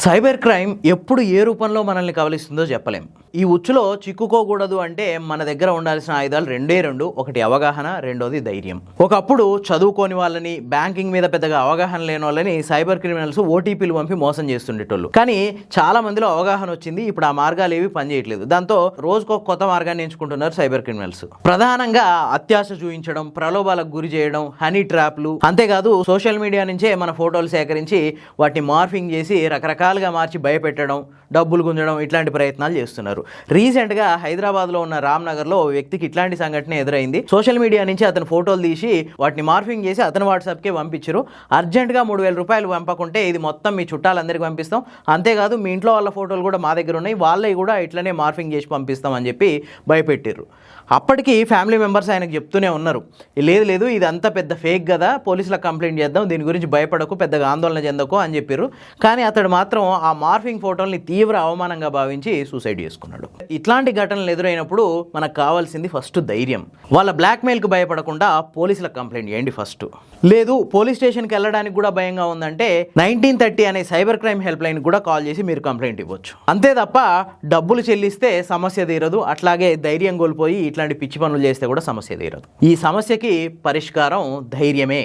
Cyber crime ఎప్పుడు ఏ రూపంలో మనల్ని కబలిస్తుందో చెప్పలేం. ఈ ఉచ్చులో చిక్కుకోకూడదు అంటే మన దగ్గర ఉండాల్సిన ఆయుధాలు రెండే రెండు. ఒకటి అవగాహన, రెండోది ధైర్యం. ఒకప్పుడు చదువుకోని వాళ్ళని, బ్యాంకింగ్ మీద పెద్దగా అవగాహన లేని వాళ్ళని సైబర్ క్రిమినల్స్ ఓటీపీలు పంపి మోసం చేస్తుండేటోళ్ళు. కానీ చాలా మందిలో అవగాహన వచ్చింది. ఇప్పుడు ఆ మార్గాలు ఏవి పనిచేయట్లేదు. దాంతో రోజుకో కొత్త మార్గాన్ని ఎంచుకుంటున్నారు సైబర్ క్రిమినల్స్. ప్రధానంగా అత్యాశ చూపించడం, ప్రలోభాలకు గురి చేయడం, హనీ ట్రాప్లు, అంతేకాదు సోషల్ మీడియా నుంచే మన ఫోటోలు సేకరించి వాటిని మార్ఫింగ్ చేసి రకరకాలుగా మార్చి భయపెట్టడం, డబ్బులు గుంజడం, ఇట్లాంటి ప్రయత్నాలు చేస్తున్నారు. రీసెంట్గా హైదరాబాద్లో ఉన్న రామ్నగర్లో ఓ వ్యక్తికి ఇట్లాంటి సంఘటన ఎదురైంది. సోషల్ మీడియా నుంచి అతను ఫోటోలు తీసి వాటిని మార్ఫింగ్ చేసి అతను వాట్సాప్కే పంపించారు. అర్జెంటుగా 3,000 రూపాయలు పంపకుంటే ఇది మొత్తం మీ చుట్టాలందరికీ పంపిస్తాం, అంతేకాదు మీ ఇంట్లో వాళ్ళ ఫోటోలు కూడా మా దగ్గర ఉన్నాయి, వాళ్ళవి కూడా ఇట్లనే మార్ఫింగ్ చేసి పంపిస్తాం అని చెప్పి భయపెట్టారు. అప్పటికి ఫ్యామిలీ మెంబర్స్ ఆయనకు చెప్తూనే ఉన్నారు, లేదు లేదు ఇదంతా పెద్ద ఫేక్ కదా, పోలీసులకు కంప్లైంట్ చేద్దాం, దీని గురించి భయపడకు, పెద్దగా ఆందోళన చెందకు అని చెప్పారు. కానీ అతడు మాత్రం ఆ మార్ఫింగ్ ఫోటోల్ని తీవ్ర అవమానంగా భావించి సూసైడ్ చేసుకున్నాడు. ఇట్లాంటి ఘటనలు ఎదురైనప్పుడు మనకు కావాల్సింది ఫస్ట్ ధైర్యం. వాళ్ళ బ్లాక్మెయిల్కి భయపడకుండా పోలీసులకు కంప్లైంట్ చేయండి ఫస్ట్. లేదు పోలీస్ స్టేషన్కి వెళ్ళడానికి కూడా భయంగా ఉందంటే 1930 అనే సైబర్ క్రైమ్ హెల్ప్ లైన్ కూడా కాల్ చేసి మీరు కంప్లైంట్ ఇవ్వచ్చు. అంతే తప్ప డబ్బులు చెల్లిస్తే సమస్య తీరదు, అట్లాగే ధైర్యం కోల్పోయి ఇట్లాంటి పిచ్చి పనులు చేస్తే కూడా సమస్య తీరదు. ఈ సమస్యకి పరిష్కారం ధైర్యమే.